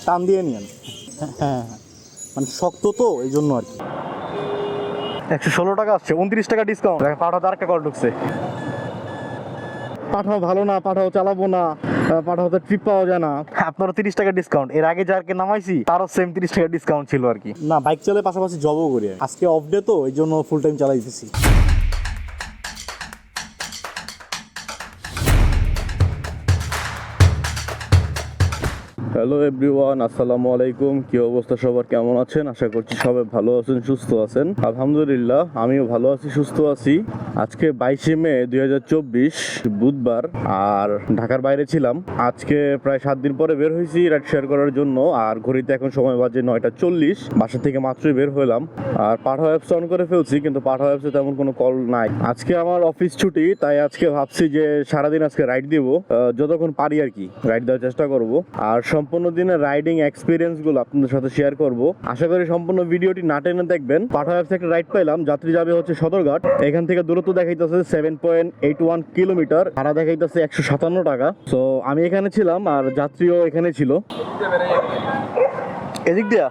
টান দিয়ে নিয়েন। হ্যাঁ, মানে শক্ত তো এই জন্য আর কি। 116 টাকা আসছে, 29 টাকা ডিসকাউন্ট। পাঠাও আর একটা কল ঢুকছে। পাঠাও ভালো না, পাঠাও চালাবো না, পাঠাওতে ট্রিপ পাওয়া যায় না। আপনারও 30 টাকা ডিসকাউন্ট। এর আগে যারকে নামাইছি তারও সেম 30 টাকা ডিসকাউন্ট ছিল আর কি। না, বাইক চালায় পাশাপাশি জবও করি। আজকে অফ ডে তো এই জন্য ফুল টাইম চালাই দিতেছি। হ্যালো এভরিওয়ান, আসসালামু আলাইকুম। কি অবস্থা সবার, কেমন আছেন? আশা করছি সবাই ভালো আছেন, সুস্থ আছেন। আলহামদুলিল্লাহ আমিও ভালো আছি, সুস্থ আছি। আজকে 22শে মে 2024 বুধবার, আর ঢাকার বাইরে ছিলাম। আজকে প্রায় 7 দিন পরে বের হয়েছি রাইড শেয়ার করার জন্য। আর ঘড়িতে এখন সময় বাজে 9:40। বাসা থেকে মাত্রই বের হলাম। আর পাঠাও অ্যাপস অন করে ফেলছি, কিন্তু পাঠাও অ্যাপসে তেমন কোনো কল নাই। আজকে আমার অফিস ছুটি, তাই আজকে ভাবছি যে সারাদিন আজকে রাইড দিব, যতক্ষণ পারি আর কি রাইড দেওয়ার চেষ্টা করব। আর সম্পূর্ণ দিনের রাইডিং এক্সপিরিয়েন্স গুলো আপনাদের সাথে শেয়ার করব। আশা করি সম্পূর্ণ ভিডিওটি না টেনে দেখবেন। পাঠাও অ্যাপসে একটা রাইড পাইলাম, যাত্রী যাবে হচ্ছে সদরঘাট। এখান থেকে দূরত্ব দেখাইতেছে 7.81 কিলোমিটার, ভাড়া দেখাইতেছে 157 টাকা। তো আমি এখানে ছিলাম আর যাত্রীও এখানে ছিল। এদিক দিয়া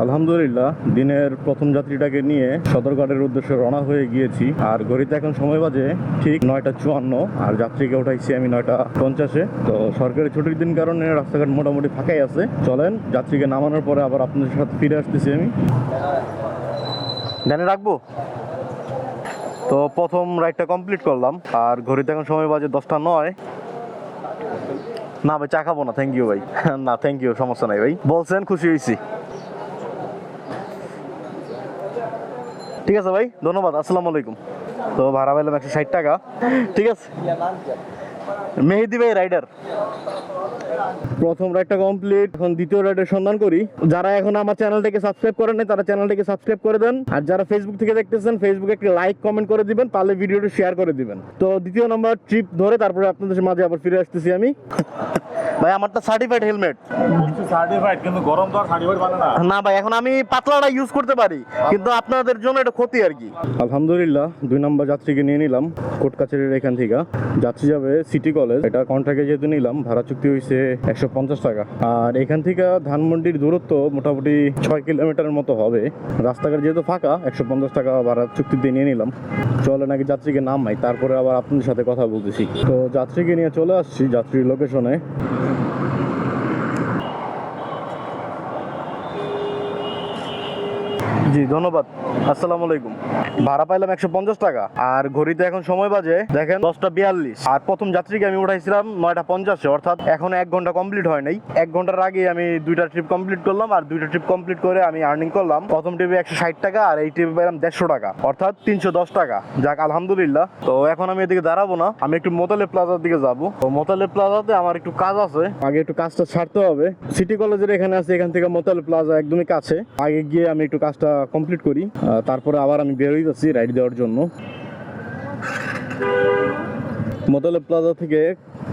আলহামদুলিল্লাহ দিনের প্রথম যাত্রীটাকে নিয়ে সদরঘাটের উদ্দেশ্যে রওনা হয়ে গিয়েছি। আর ঘড়িতে এখন সময় বাজে ঠিক 9:54, আর যাত্রীকে উঠাইছি আমি 9:50-এ। তো সরকারি ছুটির দিন কারণে রাস্তাঘাট মোটামুটি ফাঁকাই আছে। চলেন যাত্রীকে নামানোর পরে আবার আপনাদের সাথে ফিরে আসতেছি আমি। ধ্যানে রাখবো। তো প্রথম রাইডটা কমপ্লিট করলাম, আর ঘড়িতে এখন সময় বাজে 10:09। না ভাই, চা খাবো না, থ্যাংক ইউ ভাই। না থ্যাংক ইউ, সমস্যা নাই ভাই, বলছেন খুশি হয়েছি। ঠিক আছে ভাই, ধন্যবাদ, আসসালামু আলাইকুম। তো ভাড়া পাইলাম 160 টাকা। ঠিক আছে, মেহেদি ভাই রাইডার। প্রথম রাইডটা কমপ্লিট, এখন দ্বিতীয় রাইডের সন্ধান করি। যারা এখন আমার চ্যানেলটাকে সাবস্ক্রাইব করেন নাই তারা চ্যানেলটাকে সাবস্ক্রাইব করে দেন। আর যারা ফেসবুক থেকে দেখতেছেন, ফেসবুকে একটা লাইক কমেন্ট করে দিবেন, পারলে ভিডিওটি শেয়ার করে দিবেন। তো দ্বিতীয় নম্বর ট্রিপ ধরে তারপরে আপনাদের মাঝে আবার ফিরে আসতেছি আমি। ভাই আমারটা সার্টিফাইড হেলমেট। সার্টিফাইড, কিন্তু গরম তো আর সার্টিফাইড মানে না। না ভাই, এখন আমি পাতলাটা ইউজ করতে পারি, কিন্তু আপনাদের জন্য এটা ক্ষতি আর কি। আলহামদুলিল্লাহ 2 নম্বর যাত্রীকে নিয়ে নিলাম কোর্ট কাছারির এখান থেকে। যাত্রী যাবে সিটি কলেজ। এটা কন্ট্রাক্টে যেহেতু নিলাম, ভাড়া চুক্তি হয়েছে 150 টাকা। আর এখান থেকে ধানমন্ডির দূরত্ব মোটামুটি 6 কিলোমিটারের মতো হবে। রাস্তাঘাট যেহেতু ফাঁকা, 150 টাকা ভাড়া চুক্তিতে নিয়ে নিলাম। চলে নাকি যাত্রীকে নামাই, তারপরে আবার আপনাদের সাথে কথা বলতেছি। তো যাত্রীকে নিয়ে চলে আসছি যাত্রীর লোকেশনে। জি ধন্যবাদ, আসসালামু আলাইকুম। ভাড়া পাইলাম 150 টাকা, আর ঘড়িতে এখন সময় বাজে দেখেন 10:42। আর প্রথম যাত্রীকে আমি উঠাইছিলাম 9:50-এ, অর্থাৎ এখন 1 ঘন্টা কমপ্লিট হয় নাই। 1 ঘন্টার আগে আমি 2টা ট্রিপ কমপ্লিট করলাম, আর 2টা ট্রিপ কমপ্লিট করে আমি আর্নিং করলাম প্রথম ট্রিপে 160 টাকা, আর এই ট্রিপে পেলাম 150 টাকা, অর্থাৎ 310 টাকা। যাক আলহামদুলিল্লাহ। তো এখন আমি এদিকে দাঁড়াবো না, আমি একটু মোতালেব প্লাজার দিকে যাবো। তো মোতালেব প্লাজাতে আমার একটু কাজ আছে, আগে একটু কাজটা ছাড়তে হবে। সিটি কলেজের এখানে আছে, এখান থেকে মোতালেব প্লাজা একদমই কাছে। আগে গিয়ে আমি একটু কাজটা কমপ্লিট করি, তারপরে আবার আমি বের হয়ে যাচ্ছি রাইড দেওয়ার জন্য। মোতালেব প্লাজা থেকে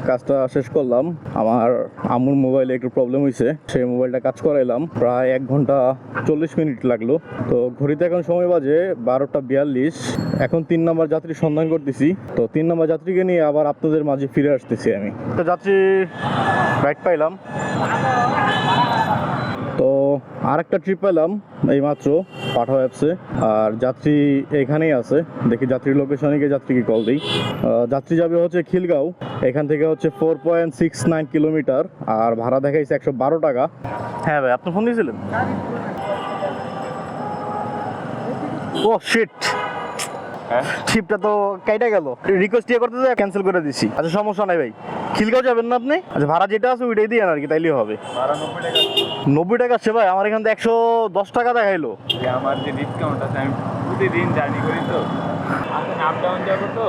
কাজটা শেষ করলাম। আমার আম্মুর মোবাইলে একটু প্রবলেম হয়েছে, সেই মোবাইলটা কাজ করাইলাম। প্রায় 1 ঘন্টা 40 মিনিট লাগলো। তো ঘড়িতে এখন সময় বাজে 12:42। এখন 3 নম্বর যাত্রী সন্ধান করতেছি। তো 3 নম্বর যাত্রীকে নিয়ে আবার আপনাদের মাঝে ফিরে আসতেছি আমি। তো যাত্রী রাইড পাইলাম। তো আরেকটা ট্রিপ পেলাম এই মাত্র পাঠাও অ্যাপসে, আর যাত্রী এখানেই আছে। দেখি যাত্রীর লোকেশনে গিয়ে যাত্রীকে কল দিই। যাত্রী যাবে হচ্ছে খিলগাঁও, এখান থেকে হচ্ছে 4.69 কিলোমিটার, আর ভাড়া দেখাইছে 112 টাকা। হ্যাঁ ভাই, আপনি ফোন দিয়েছিলেন? ও শিট, ট্রিপটা তো কাইটা গেল। রিকোয়েস্ট করতে যাই ক্যান্সেল করে দিছি। আচ্ছা সমস্যা নাই ভাই, খিলগাঁও যাবেন না আপনি? আচ্ছা ভাড়া যেটা আছে ওইটাই দিয়ে আর কি, তাইলেই হবে। 90 টাকা আসছে ভাই, আমার এখান থেকে 110 টাকা দেখাইলো। আমার যে ডিসকাউন্ট আছে, আমি প্রতিদিন জার্নি করি তো, আপ ডাউন যাবো তো।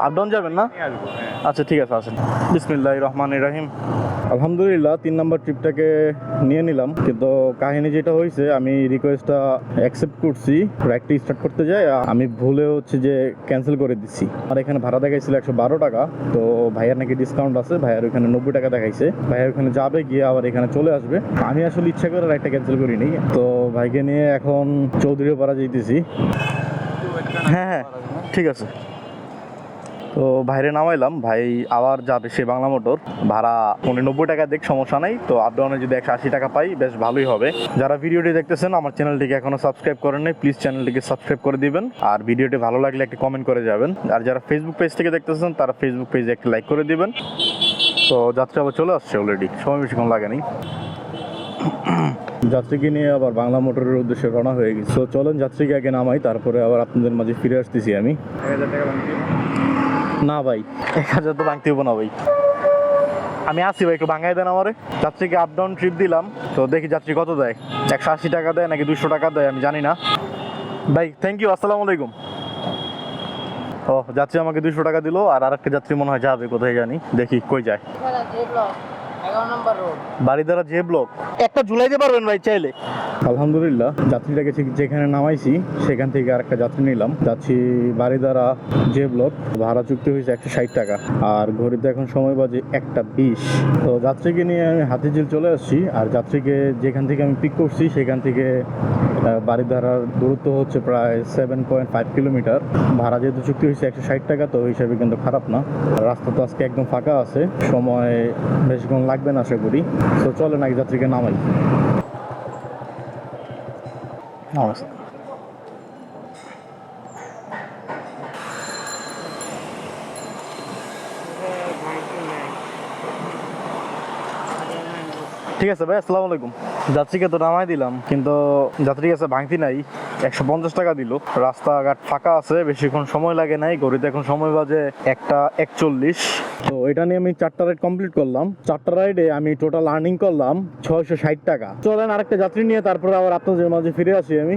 আপ ডাউন যাবেন না? আসবো, হ্যাঁ। আচ্ছা ঠিক আছে, আসেন। বিসমিল্লাহির রহমানির রহিম। আলহামদুলিল্লাহ 3 নম্বর ট্রিপটাকে নিয়ে নিলাম, কিন্তু কাহিনী যেটা হয়েছে, আমি রিকোয়েস্টটা অ্যাকসেপ্ট করছি, রাইডটি স্টার্ট করতে যাই আমি ভুলে হচ্ছে যে ক্যান্সেল করে দিচ্ছি। আর এখানে ভাড়া দেখাইছিল 112 টাকা। তো ভাইয়ার নাকি ডিসকাউন্ট আছে, ভাইয়ার ওখানে 90 টাকা দেখাইছে। ভাইয়ার ওখানে যাবে, গিয়ে আবার এখানে চলে আসবে। আমি আসলে ইচ্ছা করে রাইডটা ক্যান্সেল করিনি। তো ভাইকে নিয়ে এখন চৌধুরীপাড়া যাইতেছি। হ্যাঁ হ্যাঁ ঠিক আছে। তো ভাইরে নামাইলাম, ভাই আবার যাবে সে বাংলা মোটর, ভাড়া 90 টাকা দেখ, সমস্যা নাই। তো আপ ডাউনে যদি 180 টাকা পাই বেশ ভালোই হবে। যারা ভিডিওটি দেখতেছেন আমার চ্যানেলটিকে এখনো সাবস্ক্রাইব করেন নাই, প্লিজ চ্যানেলটিকে সাবস্ক্রাইব করে দিবেন, আর ভিডিওটি ভালো লাগলে একটা কমেন্ট করে যাবেন। আর যারা ফেসবুক পেজ থেকে দেখতেছেন তারা ফেসবুক পেজে একটা লাইক করে দিবেন। তো যাত্রা আবার চলে আসছে অলরেডি, সময় বেশিক্ষণ লাগেনি। যাত্রীকে নিয়ে আবার বাংলা মোটরের উদ্দেশ্যে রওনা হয়ে গেছি। তো চলেন যাত্রীকে আগে নামাই, তারপরে আবার আপনাদের মাঝে ফিরে আসতেছি আমি। 1000 টাকা বাংতি না ভাই, 1000 তো ভাঙতে হবো না ভাই, আমি আসি ভাই, একটু ভাঙাই দেন আমারে। যাত্রীকে আপ ডাউন ট্রিপ দিলাম, তো দেখি যাত্রী কত দেয়, 180 টাকা দেয় নাকি 200 টাকা দেয় আমি জানি না ভাই। থ্যাংক ইউ, আসসালামু আলাইকুম। ও যাত্রী আমাকে 200 টাকা দিল, আর আরেকটা যাত্রী মনে হয় যাবে কোথায় জানি, দেখি কই যায়। 11 নম্বর রোড। বাড়িদারা যে ব্লক, একটা ঝুলাইতে পারবেন ভাই চাইলে। আলহামদুলিল্লাহ, যাত্রীটাকে যেখানে নামাইছি সেখান থেকে আরেকটা যাত্রী নিলাম, যাচ্ছি বাড়িদারা যে ব্লক। ভাড়া চুক্তি হয়েছে 160 টাকা, আর ঘড়িতে এখন সময় বাজে 1:20। তো যাত্রীকে নিয়ে আমি হাতিঝিল চলে আসছি, আর যাত্রীকে যেখান থেকে আমি পিক করছি সেখান থেকে বাড়িধারার দূরত্ব হচ্ছে প্রায় 7.5 কিলোমিটার। ভাড়া যেহেতু চুক্তি হয়েছে 160 টাকা, তো ওই হিসাবে কিন্তু খারাপ না। রাস্তা তো আজকে একদম ফাঁকা আছে, সময় বেশিক্ষণ লাগবে না আশা করি। তো চলেন আগে যাত্রীকে নামাই। নমস্কার। ঠিক আছে ভাই, আসসালামু আলাইকুম। যাত্রীকে তো নামাই দিলাম, কিন্তু যাত্রী কাছে ভাঙতি নাই, 150 টাকা দিল। রাস্তাঘাট ফাঁকা আছে, বেশিক্ষণ সময় লাগে নাই, ঘড়িতে এখন সময় বাজে 1:41। তো এটা নিয়ে আমি 4টা রাইড কমপ্লিট করলাম। 4টা রাইডে আমি টোটাল আর্নিং করলাম 660 টাকা। চলেন আরেকটা যাত্রী নিয়ে তারপরে আবার আপনাদের মাঝে ফিরে আসি আমি।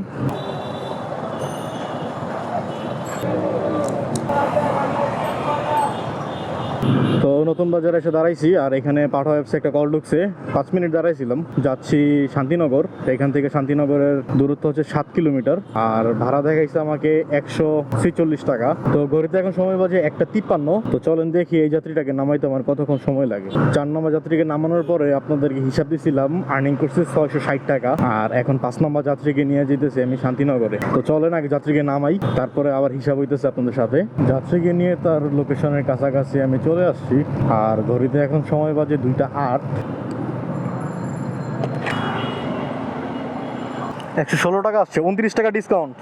তো নতুন বাজারে এসে দাঁড়াইছি, আর এখানে পাঠা অ্যাপসে একটা কল ঢুকছে। 5 মিনিট দাঁড়াইছিলাম, যাচ্ছি শান্তিনগর। এখান থেকে শান্তিনগরের দূরত্ব হচ্ছে 7 কিলোমিটার, আর ভাড়া দেখাইছে আমাকে 146 টাকা। তো ঘড়িতে এখন সময় বাজে 1:53। তো চলেন দেখি এই যাত্রীটাকে নামাইতে আমার কতক্ষণ সময় লাগে। 4 নম্বর যাত্রীকে নামানোর পরে আপনাদেরকে হিসাব দিছিলাম, আর্নিং করছে 660 টাকা, আর এখন 5 নম্বর যাত্রীকে নিয়ে যেতেছি আমি শান্তিনগরে। তো চলেন আগে যাত্রীকে নামাই, তারপরে আবার হিসাব হইতেছে আপনাদের সাথে। যাত্রীকে নিয়ে তার লোকেশনের কাছাকাছি আমি চলে আসছি, আর ঘড়িতে এখন সময় বাজে 2:08। 116 টাকা আসছে, 29 টাকা ডিসকাউন্ট।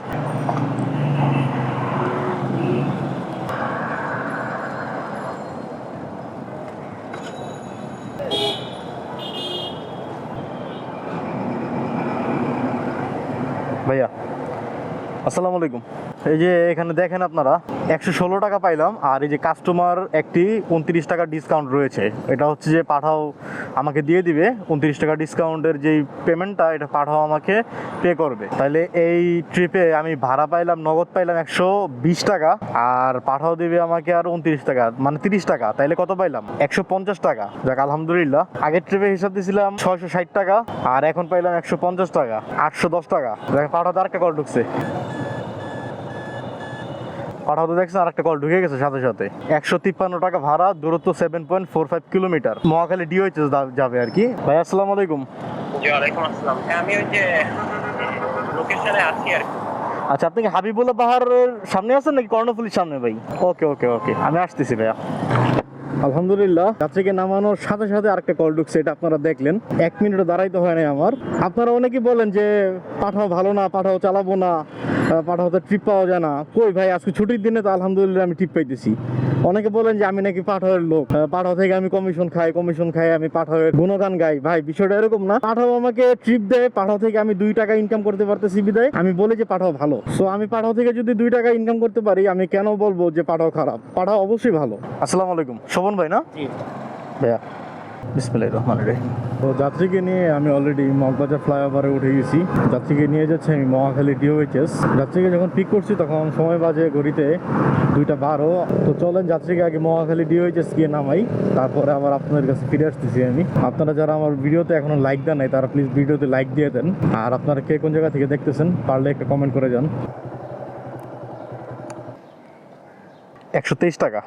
ভাইয়া আসসালামু আলাইকুম। এই যে এখানে দেখেন আপনারা 116 টাকা পাইলাম, আর এই যে কাস্টমার একটি 29 টাকা ডিসকাউন্ট রয়েছে। এটা হচ্ছে যে পাঠাও আমাকে দিয়ে দিবে 29 টাকা ডিসকাউন্টের যেই পেমেন্টটা, এটা পাঠাও আমাকে পে করবে। তাহলে এই ট্রিপে আমি ভাড়া পাইলাম, নগদ পাইলাম 120 টাকা, আর পাঠাও দিবে আমাকে আর 29 টাকা, মানে 30 টাকা। তাইলে কত পাইলাম? 150 টাকা। যাক আলহামদুলিল্লাহ। আগের ট্রিপে হিসাব দিয়েছিলাম 660 টাকা, আর এখন পাইলাম 150 টাকা, 810 টাকা। দেখ পাঠাতে আরেকটা কল ঢুকছে, পাঠাতে দেখছেন আরেকটা কল ঢুকে গেছে সাথে সাথে। 153 টাকা ভাড়া, দূরত্ব 7.45 কিলোমিটার, মহাখালী ডিওএইচএস যাবে আর কি। ভাই আসসালামু আলাইকুম। জি ওয়ালাইকুম আসসালাম। আমি ওই যে লোকেশনে আছি আর কি। আচ্ছা, আপনি কি হাবিবুল্লাহ পাহাড়ের সামনে আছেন নাকি কর্ণফুলির সামনে ভাই? ওকে ওকে ওকে, আমি আসতেছি ভাইয়া। আলহামদুলিল্লাহ, যাত্রীকে নামানোর সাথে সাথে আরেকটা কল ঢুকছে, এটা আপনারা দেখলেন। 1 মিনিটও দাঁড়াইতে হয় নাই আমার। আপনারা অনেকেই বলেন যে পাঠাও ভালো না, পাঠাও চালাবো না, পাঠাওতে ট্রিপ পাওয়া যায় না। কই ভাই, আজকে ছুটির দিনে তো আলহামদুলিল্লাহ আমি ট্রিপ পাইতেছি। অনেকে বলেন যে আমি নাকি পাঠাওয়ের লোক, পাঠাও থেকে আমি কমিশন খাই আমি পাঠাওয়ের গুণগান গাই। ভাই বিষয়টা এরকম না। পাঠাও আমাকে ট্রিপ দেয়, পাঠাও থেকে আমি 2 টাকা ইনকাম করতে পারতেছি বিদায় আমি বলি যে পাঠাও ভালো। সো আমি পাঠাও থেকে যদি 2 টাকা ইনকাম করতে পারি, আমি কেন বলবো যে পাঠাও খারাপ? পাঠাও অবশ্যই ভালো। আসসালামু আলাইকুম, শোভন ভাই না? জি ভাইয়া বিসমিল্লাহির রহমানির রহিম। তো যাত্রীকে নিয়ে আমি অলরেডি মগবাজার ফ্লাইওভারে উঠে গেছি। যাত্রীকে নিয়ে যাচ্ছে আমি মহাখালী ডিওএইচএস। যাত্রীকে যখন পিক করছি তখন সময় বাজে ঘড়িতে 2:12। তো চলেন যাত্রীকে আগে মহাখালী ডিওএইচএস গিয়ে নামাই, তারপরে আবার আপনাদের কাছে ফিরে আসতেছি আমি। আপনারা যারা আমার ভিডিওতে এখনো লাইক দেন নাই, তারা প্লিজ ভিডিওতে লাইক দিয়ে দেন। আর আপনারা কে কোন জায়গা থেকে দেখতেছেন পারলে একটা কমেন্ট করে যান। 123 টাকা।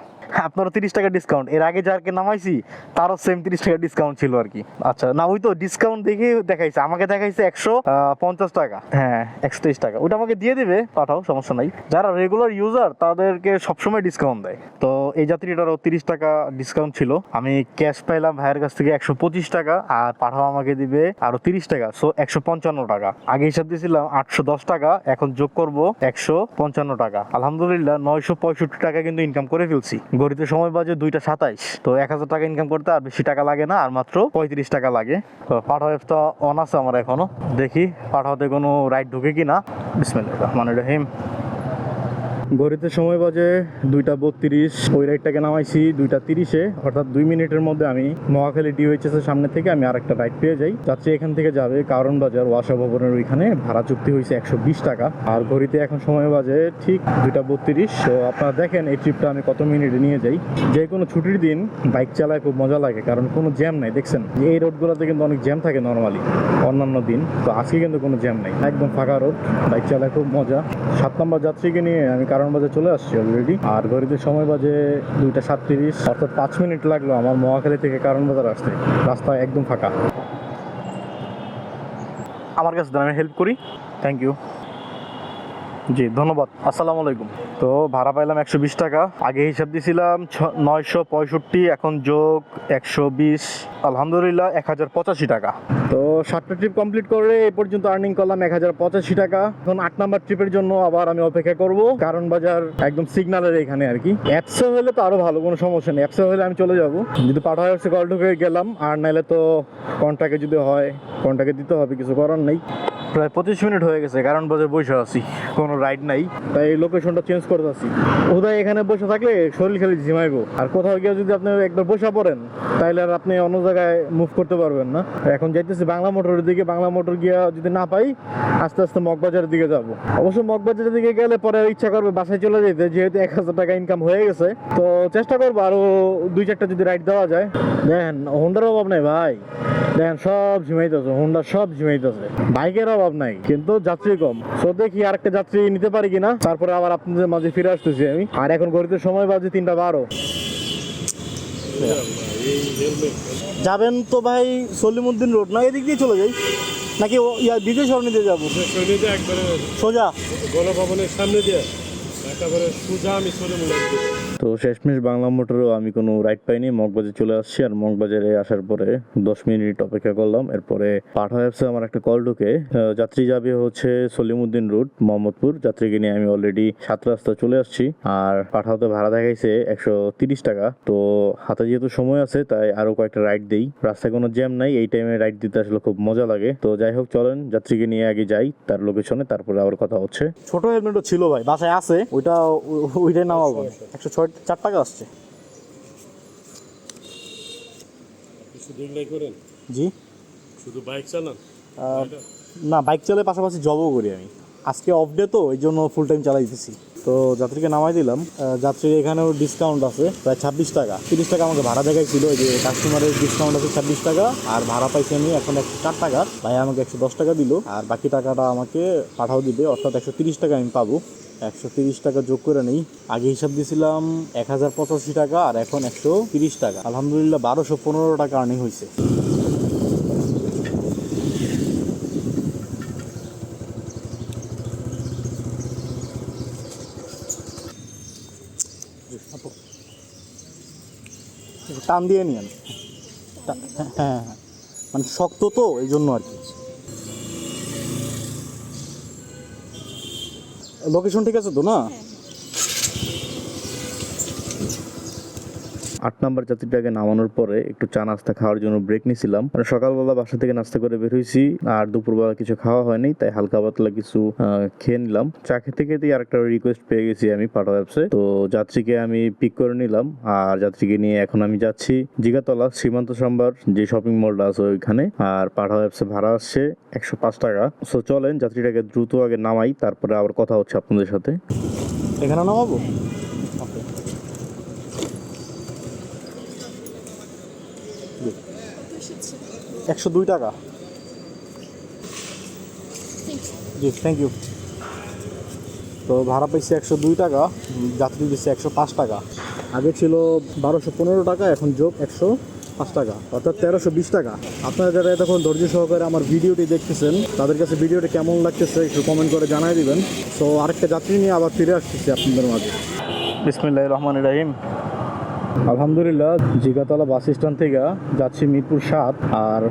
আপনারও 30 টাকা ডিসকাউন্ট, এর আগে যারকে নামাইছি তারও সেম 30 টাকা ডিসকাউন্ট ছিল আর কি। আচ্ছা না, ওই তো ডিসকাউন্ট দেখে দেখাইছে, আমাকে দেখাইছে 150 টাকা, হ্যাঁ 123 টাকা, ওটা আমাকে দিয়ে দিবে, পাঠাও, সমস্যা নাই। যারা রেগুলার ইউজার তাদেরকে সবসময় ডিসকাউন্ট দেয়। তো এই যাত্রীটারও 30 টাকা ডিসকাউন্ট ছিল। আমি ক্যাশ পাইলাম ভাইয়ের কাছ থেকে 125 টাকা, আর পাঠাও আমাকে দিবে আরো 30 টাকা, সো 155 টাকা। আগে হিসাব দিয়েছিলাম 810 টাকা, এখন যোগ করব 155 টাকা। আলহামদুলিল্লাহ 965 টাকা কিন্তু ইনকাম করে ফেলছি। ঘড়িতে সময় বাজে 2:27, তো 1000 টাকা ইনকাম করতে আর বেশি টাকা লাগে না, আর মাত্র 35 টাকা লাগে। তো পাঠাও অ্যাপটা অন আছে আমার এখনো, দেখি পাঠাওতে কোনো রাইড ঢুকে কিনা। বিসমিল্লাহির রহমানির রহিম। ঘড়িতে সময় বাজে 2:32, ওই রাইডটাকে নামাইছি 2:30-এ, অর্থাৎ 2 মিনিটের মধ্যে আমি মহাখালী ডিওএইচএস এর সামনে থেকে আমি আরেকটা রাইড পেয়ে যাই। যাচ্ছে এখান থেকে যাবে কারণ বাজার ওয়াসা ভবনের ওইখানে, ভাড়া চুক্তি হয়েছে 120 টাকা। আর ঘড়িতে এখন সময় বাজে ঠিক 2:32। তো আপনারা দেখেন এই ট্রিপটা আমি কত মিনিটে নিয়ে যাই। যে কোনো ছুটির দিন বাইক চালায় খুব মজা লাগে, কারণ কোনো জ্যাম নাই। দেখছেন এই রোডগুলোতে কিন্তু অনেক জ্যাম থাকে নর্মালি অন্যান্য দিন, তো আজকে কিন্তু কোনো জ্যাম নাই, একদম ফাঁকা রোড, বাইক চালায় খুব মজা। 7 নম্বর যাত্রীকে নিয়ে আমি কারণ বাজার চলে আসছি অলরেডি। আর ঘড়িতে সময় বাজে 2:37, অর্থাৎ 5 মিনিট লাগলো আমার মহাখালী থেকে কারণ বাজার আসতে। রাস্তা একদম ফাঁকা। আমার কাছে আমি হেল্প করি, থ্যাংক ইউ। জি ধন্যবাদ, আসসালামু আলাইকুম। তো ভাড়া পাইলাম 120 টাকা, আগে হিসাব দিয়েছিলাম 965, এখন যোগ 120, আলহামদুলিল্লাহ 1085 টাকা। তো 7টা ট্রিপ কমপ্লিট করে এই পর্যন্ত আর্নিং করলাম 1085 টাকা। এখন 8 নাম্বার ট্রিপের জন্য আবার আমি অপেক্ষা করব কারণ বাজার একদম সিগন্যালের এখানে আর কি। অ্যাপসে হলে তো আরো ভালো, কোনো সমস্যা নেই, অ্যাপসে হলে আমি চলে যাব। যদি পাঠাও অ্যাপসে কল ঢুকে গেলাম, আর নাইলে তো কন্ট্যাক্টে যদি হয় কন্ট্যাক্টে দিতে হবে, কিছু করার নেই। প্রায় 25 মিনিট হয়ে গেছে কারণ বাজার বসে আছি, কোনো রাইড নাই, তাই লোকেশনটা চেঞ্জ করতে আছি। ওদায় এখানে বসে থাকলে শরীর খালি ঝিমাইবো, আর কোথাও গিয়ে যদি আপনি একবার বসে পড়েন তাইলে আর আপনি অন্য জায়গায় মুভ করতে পারবেন না। এখন যাইতেছি বাংলা মোটরের দিকে, বাংলা মোটর গিয়া যদি না পাই আস্তে আস্তে মগবাজারের দিকে যাব। অবশ্য মগবাজারের দিকে গেলে পরে ইচ্ছা করবে বাসায় চলে যেতে, যেহেতু 1000 টাকা ইনকাম হয়ে গেছে। তো চেষ্টা করবো আরো 2-4টা যদি রাইড দেওয়া যায়। দেখেন হোন্ডার অভাব নাই ভাই, দেখেন সব ঝিমাইতেছে, হোন্ডা সব ঝিমাইতেছে, বাইকের অভাব নাই, কিন্তু যাত্রী কম। তো দেখি আরেকটা যাত্রী নিতে পারি কিনা, তারপরে আবার আপনাদের মাঝে ফিরে আসতেছি আমি। আর এখন ঘড়িতে সময় বাজে 3:12। যাবেন তো ভাই সলিমুদ্দিন রোড, না এদিক দিয়ে চলে যাই নাকি বিজয় সরণি দিয়ে যাবো? সোজা গণভবনের সামনে দিয়ে একেবারে সোজা আমি তো শেষমেশ বাংলা মোটরেও আমি কোনো রাইড পাইনি, মগবাজার চলে আসছি। আর মগবাজারে আসার পরে 10 মিনিট অপেক্ষা করলাম, এরপরে পাঠাও অ্যাপসে আমার একটা কল ঢুকে, যাত্রী যাবে হচ্ছে সলিমুদ্দিন রোড মোহাম্মদপুর। যাত্রীকে নিয়ে আমি অলরেডি 7 রাস্তা চলে আসছি। আর পাঠাওতে ভাড়া দেখাইছে 130 টাকা। তো হাতে যেহেতু সময় আছে তাই আরো কয়েকটা রাইড দেই, রাস্তায় কোনো জ্যাম নাই, এই টাইমে রাইড দিতে আসলে খুব মজা লাগে। তো যাই হোক চলেন যাত্রীকে নিয়ে আগে যাই তার লোকেশনে, তারপরে আবার কথা হচ্ছে। ছোট হেলমেটও ছিল ভাই, বাসায় আছে, ওইটাই নামাবো। 104 টাকা আসছে। করেন জি শুধু বাইক চালান? না, বাইক চালায় পাশাপাশি জবও করি আমি। আজকে অফ ডে তো এই জন্য ফুল টাইম চালাইতেছি। তো যাত্রীকে নামাই দিলাম। যাত্রীর এখানেও ডিসকাউন্ট আছে প্রায় 26 টাকা। 30 টাকা আমাকে ভাড়া দেখাইছিল, এই যে কাস্টমারের ডিসকাউন্ট আছে 26 টাকা, আর ভাড়া পাইছি আমি এখন 104 টাকা। ভাই আমাকে 110 টাকা দিল, আর বাকি টাকাটা আমাকে পাঠাও দিবে, অর্থাৎ 130 টাকা আমি পাবো। 130 টাকা যোগ করে নেই, আগে হিসাব দিয়েছিলাম 1085 টাকা, আর এখন 130 টাকা। আলহামদুলিল্লাহ 1215 টাকা আর্নিং হয়েছে। টান দিয়ে নিয়েন, হ্যাঁ মানে শক্ত তো এই জন্য আর কি। লোকেশন ঠিক আছে তো না? 8 নাম্বার যাত্রীটাকে নামানোর পরে একটু চা নাস্তা খাওয়ার জন্য ব্রেক নিয়েছিলাম। মানে সকালবেলা বাসা থেকে নাস্তা করে বের হয়েছি, আর দুপুরবেলা কিছু খাওয়া হয়নি, তাই হালকা পাতলা কিছু খেয়ে নিলাম। চা খেতে খেতেই আরেকটা রিকোয়েস্ট পেয়ে গেছি আমি পাঠাও অ্যাপসে। তো যাত্রীকে আমি পিক করে নিলাম, আর যাত্রীকে নিয়ে এখন আমি যাচ্ছি জিগাতলা সীমান্ত সাম্বার যে শপিং মলটা আছে ওইখানে। আর পাঠাও অ্যাপসে ভাড়া আসছে 105 টাকা। সো চলেন যাত্রীটাকে দ্রুত আগে নামাই, তারপরে আবার কথা হচ্ছে আপনাদের সাথে। এখানে নামাবো? 102 টাকা। জি থ্যাংক ইউ। তো ভাড়া পাইছি 102 টাকা, যাত্রী দিচ্ছে 105 টাকা। আগে ছিল 1215 টাকা, এখন যোগ 105 টাকা, অর্থাৎ 1320 টাকা। আপনারা যারা এতক্ষণ ধৈর্য সহকারে আমার ভিডিওটি দেখতেছেন তাদের কাছে ভিডিওটি কেমন লাগতেছে একটু কমেন্ট করে জানাই দিবেন। সো আরেকটা যাত্রী নিয়ে আবার ফিরে আসতেছি আপনাদের মাঝে। বিসমিল্লাহির রহমানির রহিম। আলহামদুলিল্লাহ, জিগাতলা বাস স্ট্যান্ড থেকে যাচ্ছি মিরপুর 7, আর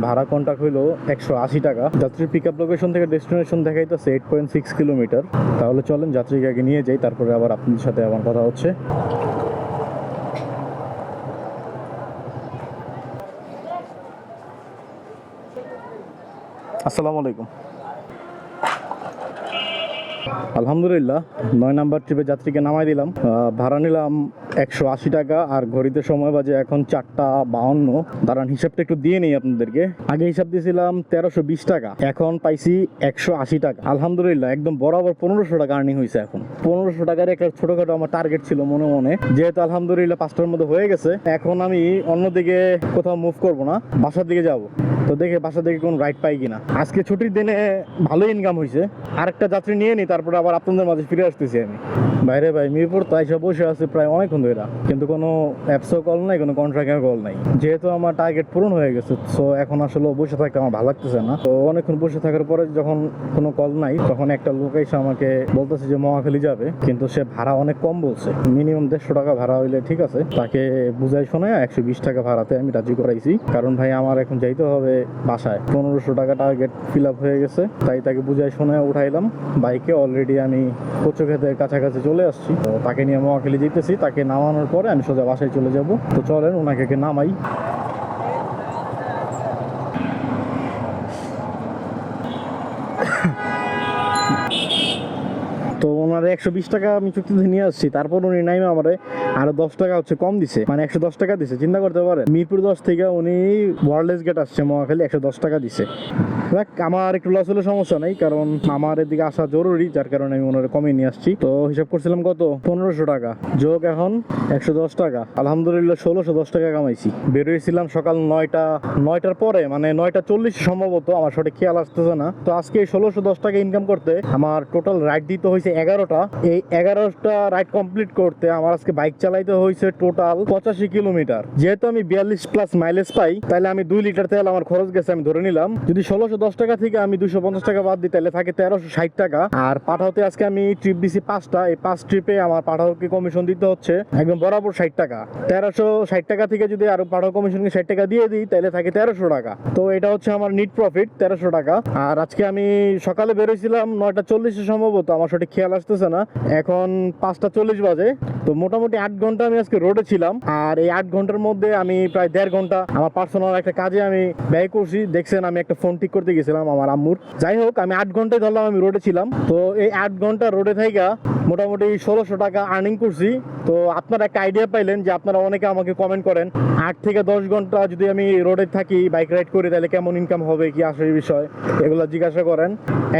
ভাড়া কন্ট্যাক্ট হইলো 180 টাকা। যাত্রীর পিক আপ লোকেশন থেকে ডেস্টিনেশন দেখাইতেছে 8.6 কিলোমিটার। তাহলে চলেন যাত্রীকে আগে নিয়ে যাই, তারপরে আবার আপনাদের সাথে আমার কথা হচ্ছে। আসসালামু আলাইকুম। আলহামদুলিল্লাহ, 9 নাম্বার ট্রিপে যাত্রীকে নামাই দিলাম। ভাড়া নিলাম 180 টাকা, আর ঘড়িতে সময় বাজে এখন 4:52। দাঁড়ান হিসাবটা একটু দিয়ে নেই আপনাদেরকে। আগে হিসাব দিয়েছিলাম 1320 টাকা, এখন পাইছি 180 টাকা। আলহামদুলিল্লাহ, একদম বরাবর 1500 টাকা আর্নিং হয়েছে। এখন 1500 টাকার একটা ছোটখাটো আমার টার্গেট ছিল মনে মনে, যেহেতু আলহামদুলিল্লাহ 5টার মধ্যে হয়ে গেছে। এখন আমি অন্যদিকে কোথাও মুভ করবো না, বাসার দিকে যাব। তো দেখে বাসা থেকে কোন রাইড পাই কিনা। আজকে ছুটির দিনে ভালো ইনকাম হয়েছে। আরেকটা যাত্রী নিয়ে নিই, তারপরে আবার আপনাদের মাঝে ফিরে আসতেছি আমি। বাইরে ভাই, মিরপুর তো এসে বসে আছে প্রায় অনেকক্ষণ ধরে, কিন্তু কোনো অ্যাপসও কল নাই, কোনো কন্ট্রাক্টের কল নাই। যেহেতু আমার টার্গেট পূরণ হয়ে গেছে, সো এখন আসলে বসে থাকতে আমার ভালো লাগতেছে না। তো অনেকক্ষণ বসে থাকার পরে যখন কোনো কল নাই, তখন একটা লোক এসে আমাকে বলতেছে যে মহাখালী যাবে, কিন্তু সে ভাড়া অনেক কম বলছে। মিনিমাম 150 টাকা ভাড়া হইলে ঠিক আছে। তাকে বুঝাই শোনায় 120 টাকা ভাড়াতে আমি রাজি করাইছি, কারণ ভাই আমার এখন যাইতে হবে বাসায়। 1500 টাকা টার্গেট ফিল আপ হয়ে গেছে, তাই তাকে বুঝাই শোনায় উঠাইলাম বাইকে। অলরেডি আমি কচু ক্ষেতের কাছাকাছি চলে আসছি। তো তাকে নিয়ে মহাখালী যেতেছি। তাকে নামানোর পরে আমি সোজা বাসায় চলে যাব। তো চলেন ওনাকে নামাই। তো ওনার 120 টাকা আমি চুক্তিতে নিয়ে আসছি, তারপর উনি নাইমে আমারে আরো 10 টাকা হচ্ছে কম দিছে, মানে 110 টাকা দিছে। চিন্তা করতে পারেন, মিরপুর 10 থেকে উনি ওয়ারলেস গেট আসছে মহাখালী, 110 টাকা দিছে। দেখ, আমার একটু লস হলে সমস্যা নাই, কারণ আমার এদিকে আসা জরুরি, যার কারণে আমি ওনার কমে নিয়ে আসছি। তো হিসাব করছিলাম কত, 1500 টাকা যোগ এখন 110 টাকা। আলহামদুলিল্লাহ 1610 টাকা কামাইছি। বেরোয়েছিলাম সকাল 9টার পরে, মানে 9:40 সম্ভবত, আমার সঠিক খেয়াল আসতেছে না। তো আজকে 1610 টাকা ইনকাম করতে আমার টোটাল রাইড দিতে হয়েছে 11টা। এই 11টা রাইড কমপ্লিট করতে আমার আজকে বাইক চালাইতে হয়েছে টোটাল 85 কিলোমিটার। যেহেতু আমি 42+ মাইলেজ পাই, তাহলে আমি 2 লিটার তেল আমার খরচ গেছে, আমি ধরে নিলাম। যদি 1610 টাকা থেকে আমি 250 টাকা বাদ দিই, তাহলে থাকে 1360 টাকা। আর পাঠাওতে আজকে আমি ট্রিপ দিছি 5টা, এই 5 ট্রিপে আমার পাঠাওকে কমিশন দিতে হচ্ছে একদম বরাবর 60 টাকা। 1360 টাকা থেকে যদি আরো পাঠাও কমিশনকে 60 টাকা দিয়ে দিই, তাহলে থাকে 1300 টাকা। তো এটা হচ্ছে আমার নিট প্রফিট 1300 টাকা। আর আজকে আমি সকালে বেরোইছিলাম 9:40 সম্ভবত, আমার সঠিক খেয়াল আসতেছে না, এখন 5:40 বাজে। তো মোটামুটি 8 ঘন্টা আমি আজকে রোডে ছিলাম। আর এই 8 ঘন্টার মধ্যে আমি প্রায় 1.5 ঘন্টা আমার পার্সোনাল একটা কাজে আমি ব্যয় করছি। দেখছেন, আমি একটা ফোন ঠিক করতে গেছিলাম আমার আম্মুর। যাই হোক, আমি 8 ঘন্টায় ধরলাম আমি রোডে ছিলাম। তো এই 8 ঘন্টা রোডে থাইকা মোটামুটি 1600 টাকা আর্নিং করছি। তো আপনারা একটা আইডিয়া পাইলেন যে আপনারা অনেকে আমাকে কমেন্ট করেন 8 থেকে 10 ঘন্টা যদি আমি রোডে থাকি, বাইক রাইড করি, তাহলে কেমন ইনকাম হবে, কি আসলে বিষয়, এগুলো জিজ্ঞাসা করেন।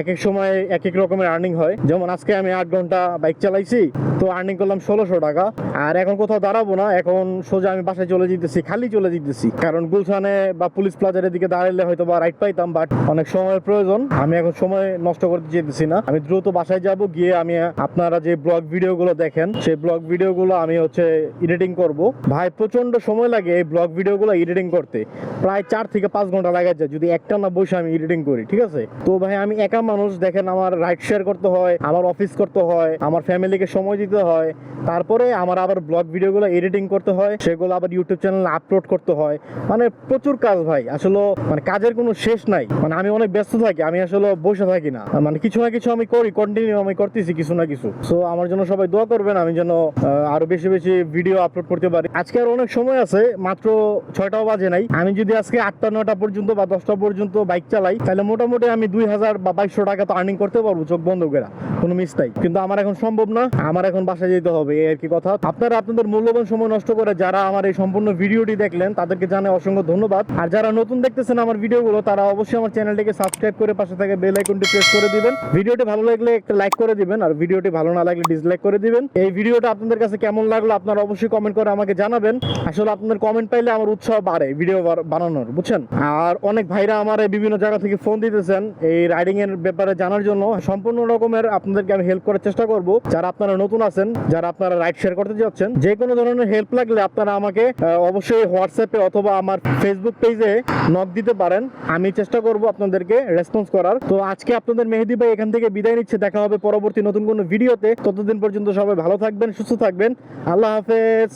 এক এক সময় এক এক রকমের আর্নিং হয়। যেমন আজকে আমি 8 ঘন্টা বাইক চালাইছি, তো আর্নিং করলাম 1600 টাকা। আর এখন কোথাও দাঁড়াবো না, এখন সোজা আমি বাসায় চলে যেতেছি, খালি চলে যেতেছি। কারণ গুলশানে বা পুলিশ প্লাজার দিকে দাঁড়ালে হয়তো বা রাইড পাইতাম, বাট অনেক সময়ের প্রয়োজন। আমি এখন সময় নষ্ট করতে যেতেছি না, আমি দ্রুত বাসায় যাব। গিয়ে আমি আপনারা যে ব্লগ ভিডিওগুলো দেখেন, সেই ব্লগ ভিডিওগুলো আমি হচ্ছে এডিটিং করব। ভাই প্রচন্ড সময় লাগে এই ব্লগ ভিডিওগুলো এডিটিং করতে, প্রায় 4 থেকে 5 ঘন্টা লাগে যায় যদি একটা না বসে আমি এডিটিং করি, ঠিক আছে? তো ভাই আমি একা মানুষ, দেখেন আমার রাইড শেয়ার করতে হয়, আমার অফিস করতে হয়, আমার ফ্যামিলিকে সময় দিতে হয়, তারপরে আমার আবার ব্লগ ভিডিওগুলো এডিটিং করতে হয়, সেগুলো আবার ইউটিউব চ্যানেলে আপলোড করতে হয়। মানে প্রচুর কাজ ভাই, আসলে মানে কাজের কোনো শেষ নাই। মানে আমি অনেক ব্যস্ত থাকি, আমি আসলে বসে থাকি না, মানে কিছু না কিছু আমি করি, কন্টিনিউ আমি করতেছি কিছু না কিছু। সো আমার জন্য সবাই দোয়া করবেন, আমি যেন আরো বেশি বেশি ভিডিও আপলোড করতে পারি। আজকে আর অনেক সময় আছে, মাত্র 6টাও বাজে নাই। আমি যদি আজকে 8টা 9টা পর্যন্ত বা 10টা পর্যন্ত বাইক চালাই, তাহলে মোটামুটি আমি 2000 বা 2200 টাকা তো আর্নিং করতে পারবো চোখ বন্ধ করে, কোনো মিস নাই। কিন্তু আমার এখন সম্ভব না, আমার এখন বাসায় যেতে হবে, এই আর কি কথা। আপনারা আপনাদের মূল্যবান সময় নষ্ট করে যারা আমার এই সম্পূর্ণ ভিডিওটি দেখলেন, তাদেরকে জানাই অসংখ্য ধন্যবাদ। আর যারা নতুন দেখতেছেন আমার ভিডিওগুলো, তারা অবশ্যই আমার চ্যানেলটিকে সাবস্ক্রাইব করে পাশে থাকা বেল আইকনটি প্রেস করে দিবেন। ভিডিওটি ভালো লাগলে একটা লাইক করে দিবেন, আর ভিডিওটি ভালো ভালো না লাগলে ডিসলাইক করে দিবেন। এই ভিডিওটা আপনাদের কাছে কেমন লাগলো আপনারা অবশ্যই কমেন্ট করে আমাকে জানাবেন। আসলে আপনাদের কমেন্ট পাইলে আমার উৎসাহ বাড়ে ভিডিও বানানোর, বুঝছেন। আর অনেক ভাইরা আমার বিভিন্ন জায়গা থেকে ফোন দিতেছেন এই রাইডিং এর ব্যাপারে জানার জন্য। সম্পূর্ণ রকমের আপনাদেরকে আমি হেল্প করার চেষ্টা করব। যারা আপনারা নতুন আছেন, যারা আপনারা রাইড শেয়ার করতে যাচ্ছেন, যে কোনো ধরনের হেল্প লাগলে আপনারা আমাকে অবশ্যই হোয়াটসঅ্যাপে অথবা আমার ফেসবুক পেজে নক দিতে পারেন। আমি চেষ্টা করব আপনাদেরকে রেসপন্স করার। তো আজকে আপনাদের মেহেদি ভাই এখান থেকে বিদায় নিচ্ছে। দেখা হবে পরবর্তী নতুন কোনো ভিডিওতে। ততদিন পর্যন্ত সবাই ভালো থাকবেন, সুস্থ থাকবেন। আল্লাহ হাফেজ।